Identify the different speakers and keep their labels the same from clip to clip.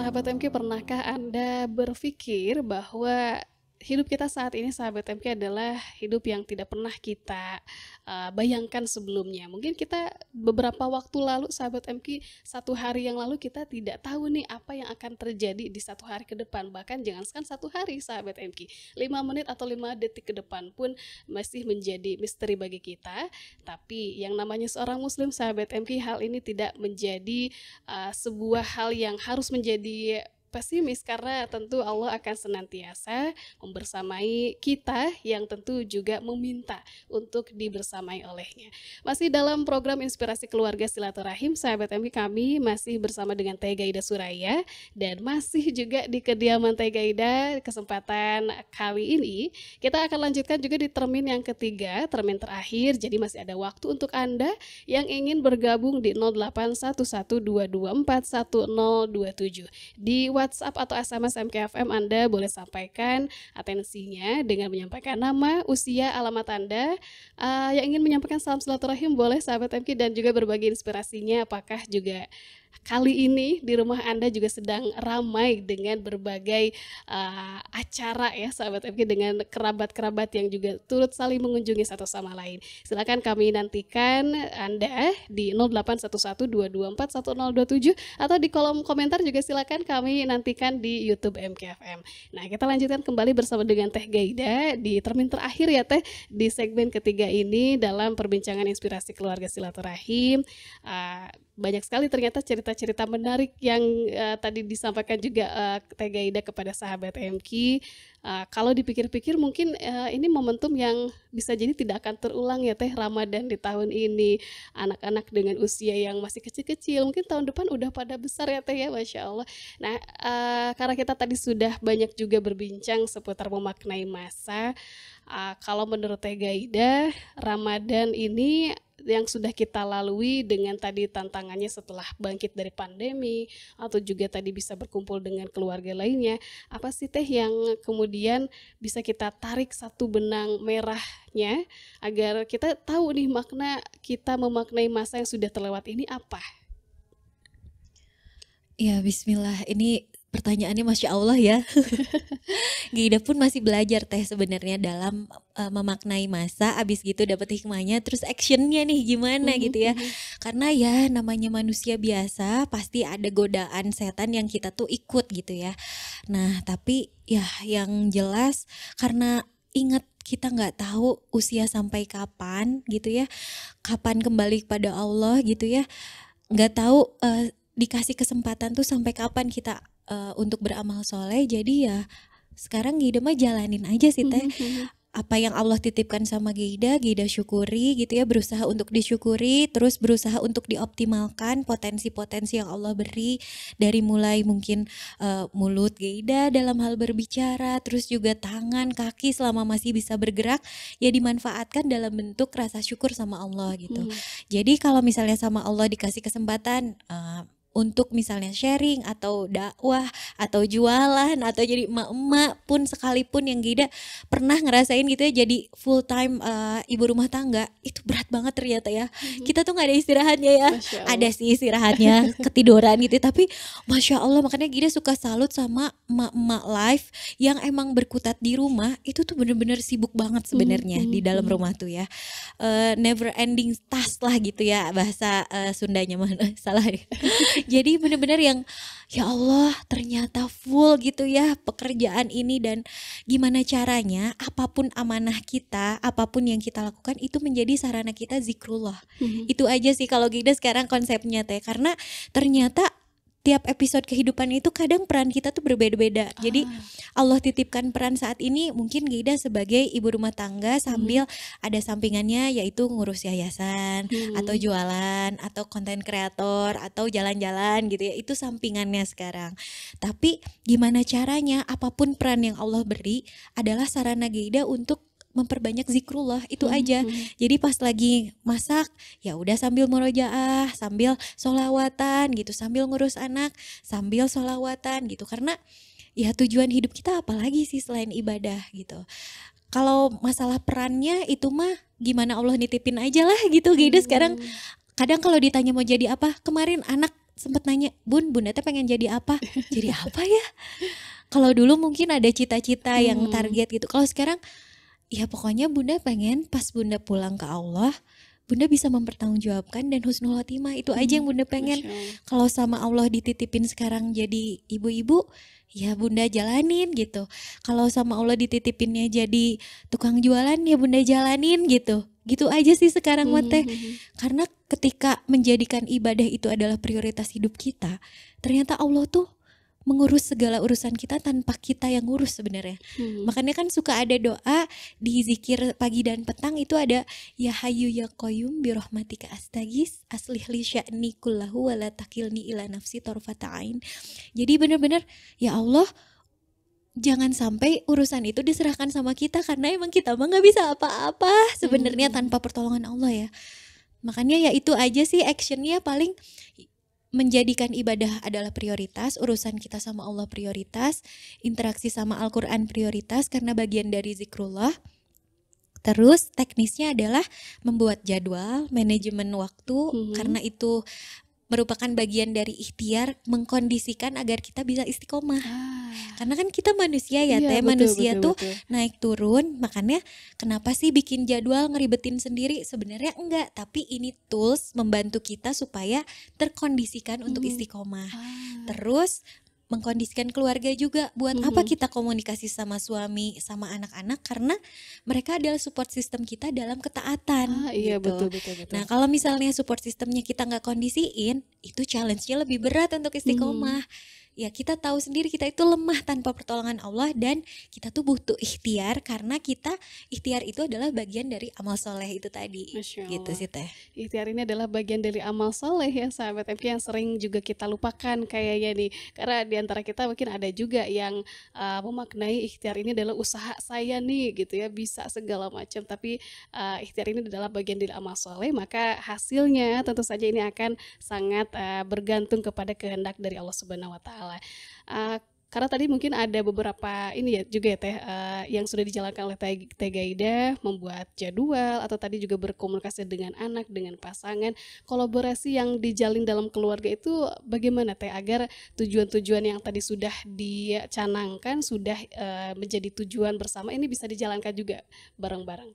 Speaker 1: Sahabat MQ, pernahkah Anda berpikir bahwa hidup kita saat ini sahabat MQ adalah hidup yang tidak pernah kita bayangkan sebelumnya. Mungkin kita beberapa waktu lalu sahabat MQ, 1 hari yang lalu kita tidak tahu nih apa yang akan terjadi di 1 hari ke depan. Bahkan jangankan 1 hari sahabat MQ, 5 menit atau 5 detik ke depan pun masih menjadi misteri bagi kita. Tapi yang namanya seorang muslim sahabat MQ, hal ini tidak menjadi sebuah hal yang harus menjadi pesimis, karena tentu Allah akan senantiasa membersamai kita yang tentu juga meminta untuk dibersamai olehnya. Masih dalam program Inspirasi Keluarga Silaturahim, sahabat MK, kami masih bersama dengan Teh Gaida Suraya dan masih juga di kediaman Teh Gaida. Kesempatan kali ini kita akan lanjutkan juga di termin yang ketiga, termin terakhir. Jadi masih ada waktu untuk Anda yang ingin bergabung di 081122411027 di WhatsApp atau SMS MKFM. Anda boleh sampaikan atensinya dengan menyampaikan nama, usia, alamat Anda. Yang ingin menyampaikan salam silaturahim boleh sahabat MK, dan juga berbagi inspirasinya. Apakah juga kali ini di rumah Anda juga sedang ramai dengan berbagai acara ya sahabat MK, dengan kerabat-kerabat yang juga turut saling mengunjungi satu sama lain. Silakan kami nantikan Anda di 081122411027 atau di kolom komentar juga silakan kami nantikan di YouTube MKFM. Nah, kita lanjutkan kembali bersama dengan Teh Gaida di termin terakhir ya Teh, di segmen ketiga ini dalam perbincangan Inspirasi Keluarga Silaturahim. Banyak sekali ternyata cerita-cerita menarik yang tadi disampaikan juga Teh Gaida kepada sahabat MQ. Kalau dipikir-pikir mungkin ini momentum yang bisa jadi tidak akan terulang ya Teh, Ramadan di tahun ini. Anak-anak dengan usia yang masih kecil-kecil, mungkin tahun depan udah pada besar ya Teh ya, Masya Allah. Nah, karena kita tadi sudah banyak juga berbincang seputar memaknai masa, kalau menurut Teh Gaida, Ramadan ini yang sudah kita lalui dengan tadi tantangannya setelah bangkit dari pandemi atau juga tadi bisa berkumpul dengan keluarga lainnya, apa sih Teh yang kemudian bisa kita tarik satu benang merahnya agar kita tahu nih makna kita memaknai masa yang sudah terlewat ini apa?
Speaker 2: Ya, bismillah. Ini pertanyaannya Masya Allah ya. Gaida pun masih belajar Teh sebenarnya dalam memaknai masa, abis gitu dapat hikmahnya, terus actionnya nih gimana gitu ya. Karena ya namanya manusia biasa, pasti ada godaan setan yang kita tuh ikut gitu ya. Nah, tapi ya yang jelas karena ingat kita nggak tahu usia sampai kapan gitu ya, kapan kembali kepada Allah gitu ya, nggak tahu dikasih kesempatan tuh sampai kapan kita untuk beramal soleh. Jadi ya sekarang Gaida mah jalanin aja sih Teh. Apa yang Allah titipkan sama Gaida syukuri gitu ya, berusaha untuk disyukuri, terus berusaha untuk dioptimalkan potensi-potensi yang Allah beri, dari mulai mungkin mulut Gaida dalam hal berbicara, terus juga tangan, kaki selama masih bisa bergerak ya dimanfaatkan dalam bentuk rasa syukur sama Allah gitu. Jadi kalau misalnya sama Allah dikasih kesempatan untuk misalnya sharing atau dakwah atau jualan atau jadi emak-emak pun sekalipun yang Gaida pernah ngerasain gitu ya, jadi full time ibu rumah tangga, itu berat banget ternyata ya. Kita tuh nggak ada istirahatnya ya. Ada sih istirahatnya, ketiduran gitu, tapi Masya Allah, makanya Gaida suka salut sama emak-emak live yang emang berkutat di rumah, itu tuh bener-bener sibuk banget sebenarnya di dalam rumah tuh ya. Never ending task lah gitu ya, bahasa Sundanya mana salah ya. Jadi benar-benar yang ya Allah ternyata full gitu ya pekerjaan ini, dan gimana caranya apapun amanah kita, apapun yang kita lakukan itu menjadi sarana kita zikrullah. Itu aja sih kalau Gaida sekarang konsepnya Teh, karena ternyata tiap episode kehidupan itu kadang peran kita tuh berbeda-beda. Jadi Allah titipkan peran saat ini mungkin Gaida sebagai ibu rumah tangga sambil ada sampingannya yaitu ngurus yayasan atau jualan atau konten kreator atau jalan-jalan gitu ya. Itu sampingannya sekarang. Tapi gimana caranya, apapun peran yang Allah beri adalah sarana Gaida untuk memperbanyak zikrullah, itu aja. Jadi pas lagi masak ya udah sambil murojaah, sambil sholawatan gitu, sambil ngurus anak, sambil sholawatan gitu. Karena ya tujuan hidup kita apalagi sih selain ibadah gitu. Kalau masalah perannya itu mah gimana Allah nitipin aja lah gitu. Gaida sekarang kadang kalau ditanya mau jadi apa, kemarin anak sempet nanya, Bunda teh pengen jadi apa? Jadi apa ya? Kalau dulu mungkin ada cita-cita yang target gitu. Kalau sekarang ya pokoknya Bunda pengen pas Bunda pulang ke Allah, Bunda bisa mempertanggungjawabkan dan husnul khotimah. Itu aja yang Bunda pengen.
Speaker 1: Masya Allah.
Speaker 2: Kalau sama Allah dititipin sekarang jadi ibu-ibu, ya Bunda jalanin gitu. Kalau sama Allah dititipinnya jadi tukang jualan, ya Bunda jalanin gitu. Gitu aja sih sekarang mah teh. Karena ketika menjadikan ibadah itu adalah prioritas hidup kita, ternyata Allah tuh mengurus segala urusan kita tanpa kita yang ngurus sebenarnya. Makanya kan suka ada doa di zikir pagi dan petang itu ada ya hayyu ya qayyum bi rahmatika astagis aslih li sya'ni kullahu wa la takilni ila nafsi tarfata ain. Jadi benar-benar ya Allah, jangan sampai urusan itu diserahkan sama kita karena emang kita mah nggak bisa apa-apa sebenarnya tanpa pertolongan Allah ya. Makanya ya itu aja sih actionnya, paling menjadikan ibadah adalah prioritas, urusan kita sama Allah prioritas, interaksi sama Al-Quran prioritas karena bagian dari zikrullah. Terus teknisnya adalah membuat jadwal, manajemen waktu, karena itu merupakan bagian dari ikhtiar mengkondisikan agar kita bisa istiqomah. Karena kan kita manusia ya
Speaker 1: Iya,
Speaker 2: teh,
Speaker 1: betul,
Speaker 2: manusia
Speaker 1: betul,
Speaker 2: tuh
Speaker 1: betul.
Speaker 2: naik turun. Makanya kenapa sih bikin jadwal ngeribetin sendiri? Sebenarnya enggak, tapi ini tools membantu kita supaya terkondisikan untuk istiqomah. Terus mengkondisikan keluarga juga. Buat apa kita komunikasi sama suami, sama anak-anak? Karena mereka adalah support system kita dalam ketaatan.
Speaker 1: Iya,
Speaker 2: gitu.
Speaker 1: betul.
Speaker 2: Nah kalau misalnya support systemnya kita nggak kondisiin, itu challenge-nya lebih berat untuk istiqomah. Ya kita tahu sendiri kita itu lemah tanpa pertolongan Allah, dan kita tuh butuh ikhtiar karena kita ikhtiar itu adalah bagian dari amal soleh itu tadi.
Speaker 1: Masya
Speaker 2: Gitu
Speaker 1: Allah.
Speaker 2: sih teh.
Speaker 1: Ikhtiar ini adalah bagian dari amal soleh ya sahabat MK, yang sering juga kita lupakan kayaknya nih. Karena diantara kita mungkin ada juga yang memaknai ikhtiar ini adalah usaha saya nih gitu ya, bisa segala macam. Tapi ikhtiar ini adalah bagian dari amal soleh, maka hasilnya tentu saja ini akan sangat bergantung kepada kehendak dari Allah Subhanahu Wa Taala. Karena tadi mungkin ada beberapa ini ya juga ya teh, yang sudah dijalankan oleh Teh Gaida, membuat jadwal atau tadi juga berkomunikasi dengan anak, dengan pasangan. Kolaborasi yang dijalin dalam keluarga itu bagaimana teh agar tujuan-tujuan yang tadi sudah dicanangkan, sudah menjadi tujuan bersama ini bisa dijalankan juga bareng-bareng?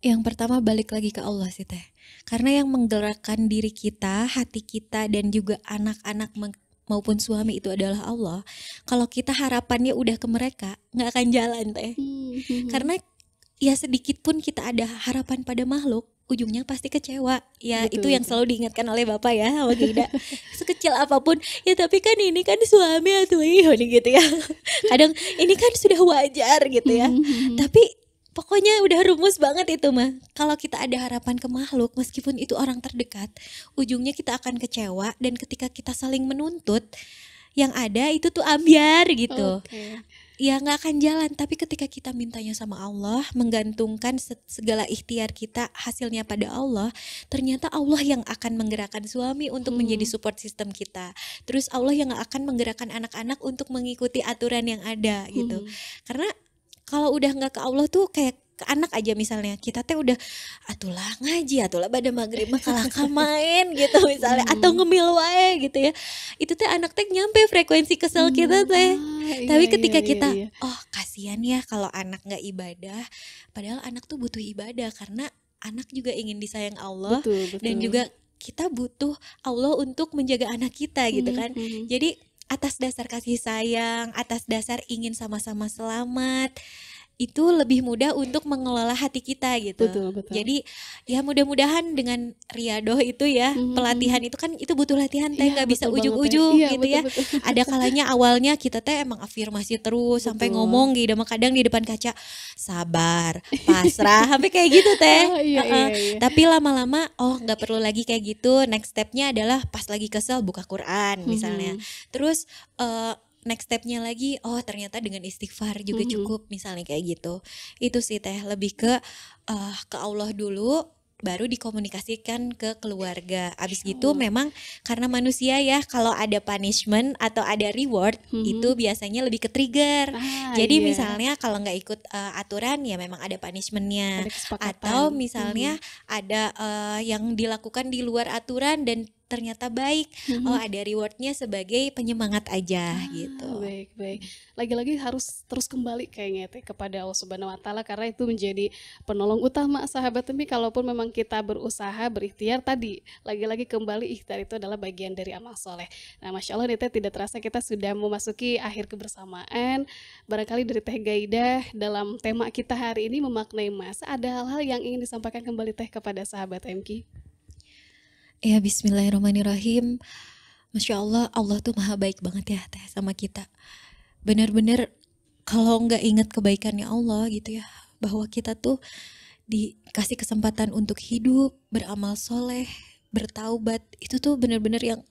Speaker 2: Yang pertama balik lagi ke Allah sih teh. Karena yang menggerakkan diri kita, hati kita, dan juga anak-anak maupun suami itu adalah Allah. Kalau kita harapannya udah ke mereka, nggak akan jalan teh. Karena ya sedikit pun kita ada harapan pada makhluk, ujungnya pasti kecewa. Ya
Speaker 1: Betul,
Speaker 2: itu yang
Speaker 1: betul.
Speaker 2: selalu diingatkan oleh Bapak ya sama Gida. Sekecil apapun, ya tapi kan ini kan suami atuh gitu ya. Kadang ini kan sudah wajar gitu ya. Tapi pokoknya udah rumus banget itu mah. Kalau kita ada harapan ke makhluk, meskipun itu orang terdekat, ujungnya kita akan kecewa. Dan ketika kita saling menuntut, yang ada itu tuh ambiar gitu.
Speaker 1: Oke.
Speaker 2: Ya nggak akan jalan. Tapi ketika kita mintanya sama Allah, menggantungkan segala ikhtiar kita hasilnya pada Allah, ternyata Allah yang akan menggerakkan suami untuk menjadi support system kita. Terus Allah yang akan menggerakkan anak-anak untuk mengikuti aturan yang ada gitu. Karena kalau udah nggak ke Allah tuh kayak ke anak aja misalnya, kita teh udah atulah ngaji, atulah pada maghrib mah kalah main gitu misalnya, atau ngemil wae gitu ya, itu teh anak teh nyampe frekuensi kesel kita teh. Tapi ketika kita oh kasihan ya kalau anak nggak ibadah, padahal anak tuh butuh ibadah karena anak juga ingin disayang Allah.
Speaker 1: Betul.
Speaker 2: Dan juga kita butuh Allah untuk menjaga anak kita gitu kan. Jadi atas dasar kasih sayang, atas dasar ingin sama-sama selamat, itu lebih mudah untuk mengelola hati kita gitu.
Speaker 1: Betul.
Speaker 2: Jadi ya mudah-mudahan dengan riadoh itu ya, pelatihan itu kan itu butuh latihan teh,
Speaker 1: Iya,
Speaker 2: nggak bisa
Speaker 1: betul banget, Teh.
Speaker 2: ujuk-ujuk
Speaker 1: Iya,
Speaker 2: gitu ya.
Speaker 1: betul.
Speaker 2: Ada kalanya awalnya kita teh emang afirmasi terus sampai
Speaker 1: Betul.
Speaker 2: ngomong gitu, kadang di depan kaca sabar, pasrah, sampai kayak gitu teh.
Speaker 1: Iya.
Speaker 2: Tapi lama-lama oh nggak perlu lagi kayak gitu. Next stepnya adalah pas lagi kesel buka Quran misalnya. Terus next stepnya lagi, oh ternyata dengan istighfar juga cukup misalnya kayak gitu. Itu sih teh lebih ke Allah dulu, baru dikomunikasikan ke keluarga. Abis gitu memang karena manusia ya, kalau ada punishment atau ada reward itu biasanya lebih ke trigger. Jadi misalnya kalau nggak ikut aturan ya memang ada punishmentnya.
Speaker 1: Ada kesepakatan.
Speaker 2: Atau misalnya ada yang dilakukan di luar aturan dan ternyata baik. Oh, ada rewardnya sebagai penyemangat aja
Speaker 1: Ah,
Speaker 2: gitu.
Speaker 1: baik. Lagi-lagi harus terus kembali kayaknya teh kepada Allah Subhanahu wa taala karena itu menjadi penolong utama sahabat demi kalaupun memang kita berusaha berikhtiar tadi lagi-lagi kembali ikhtiar itu adalah bagian dari amal soleh. Nah, masya Allah nih teh tidak terasa kita sudah memasuki akhir kebersamaan. Barangkali dari Teh Gaidah dalam tema kita hari ini memaknai masa ada hal-hal yang ingin disampaikan kembali teh kepada sahabat MK.
Speaker 2: Ya, bismillahirrahmanirrahim. Masya Allah, Allah tuh maha baik banget ya teh sama kita. Bener-bener kalau nggak ingat kebaikannya Allah gitu ya, bahwa kita tuh dikasih kesempatan untuk hidup, beramal soleh, bertaubat, itu tuh bener-bener yang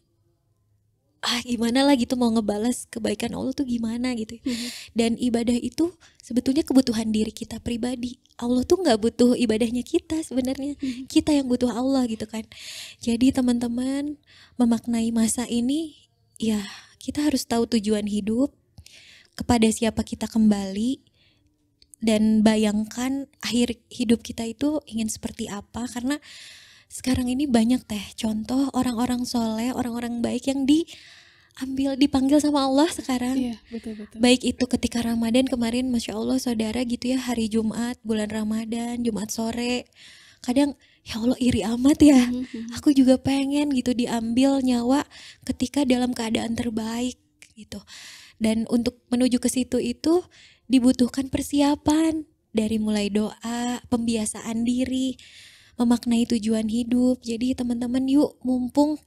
Speaker 2: gimana lah gitu mau ngebalas kebaikan Allah tuh gimana gitu. Dan ibadah itu sebetulnya kebutuhan diri kita pribadi. Allah tuh nggak butuh ibadahnya kita sebenarnya. Kita yang butuh Allah gitu kan. Jadi teman-teman, memaknai masa ini ya kita harus tahu tujuan hidup, kepada siapa kita kembali, dan bayangkan akhir hidup kita itu ingin seperti apa. Karena sekarang ini banyak teh contoh orang-orang soleh, orang-orang baik yang dipanggil sama Allah sekarang.
Speaker 1: Iya, betul.
Speaker 2: Baik itu ketika Ramadan kemarin, Masya Allah saudara gitu ya, hari Jumat, bulan Ramadan, Jumat sore. Kadang ya Allah iri amat ya, aku juga pengen gitu diambil nyawa ketika dalam keadaan terbaik gitu. Dan untuk menuju ke situ itu dibutuhkan persiapan dari mulai doa, pembiasaan diri, memaknai tujuan hidup. Jadi teman-teman yuk mumpung,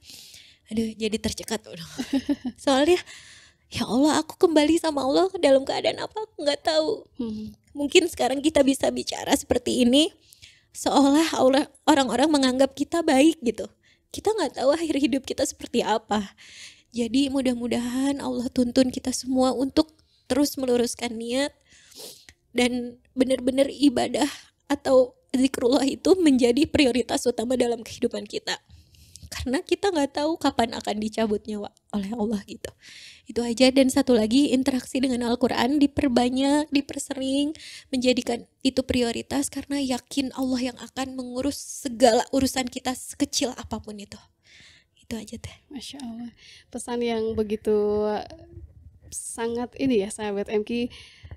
Speaker 2: jadi tercekat soalnya ya Allah aku kembali sama Allah dalam keadaan apa aku nggak tahu. Mungkin sekarang kita bisa bicara seperti ini seolah orang-orang menganggap kita baik gitu. Kita nggak tahu akhir hidup kita seperti apa. Jadi mudah-mudahan Allah tuntun kita semua untuk terus meluruskan niat dan benar-benar ibadah atau zikrullah itu menjadi prioritas utama dalam kehidupan kita. Karena kita nggak tahu kapan akan dicabut nyawa oleh Allah gitu. Itu aja. Dan satu lagi, interaksi dengan Al-Quran diperbanyak, dipersering, menjadikan itu prioritas karena yakin Allah yang akan mengurus segala urusan kita sekecil apapun itu. Itu aja teh.
Speaker 1: Masya Allah, pesan yang begitu sangat ini ya sahabat MK.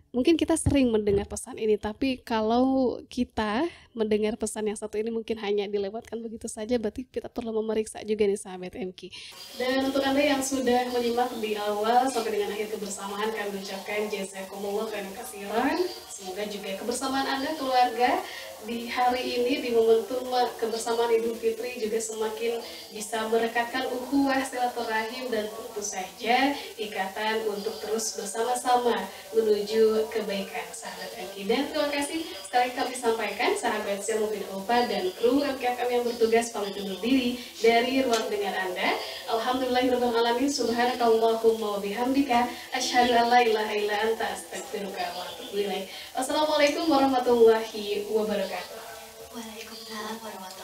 Speaker 1: Mungkin kita sering mendengar pesan ini, tapi kalau kita mendengar pesan yang satu ini mungkin hanya dilewatkan begitu saja, berarti kita perlu memeriksa juga nih sahabat MK. Dan untuk Anda yang sudah menyimak di awal sampai dengan akhir kebersamaan, kami ucapkan jazakumullah khairan katsiran. Semoga juga kebersamaan Anda keluarga di hari ini, di momentum kebersamaan Idul Fitri juga semakin bisa merekatkan ukhuwah silaturahim dan tentu saja ikatan untuk terus bersama-sama menuju kebaikan sahabat MK. Dan terima kasih sekali kami sampaikan sahabat Silmufin Ulfa dan kru MKFM yang bertugas pamit undur diri dari ruang dengar Anda. Alhamdulillahirrahmanirrahim. Subhanakallahumma wa bihamdika asyhadu an la ilaha illa anta astaghfiruka wa atubu ilaik. Wassalamualaikum warahmatullahi wabarakatuh.
Speaker 2: Waalaikumsalam warahmatullahi wabarakatuh.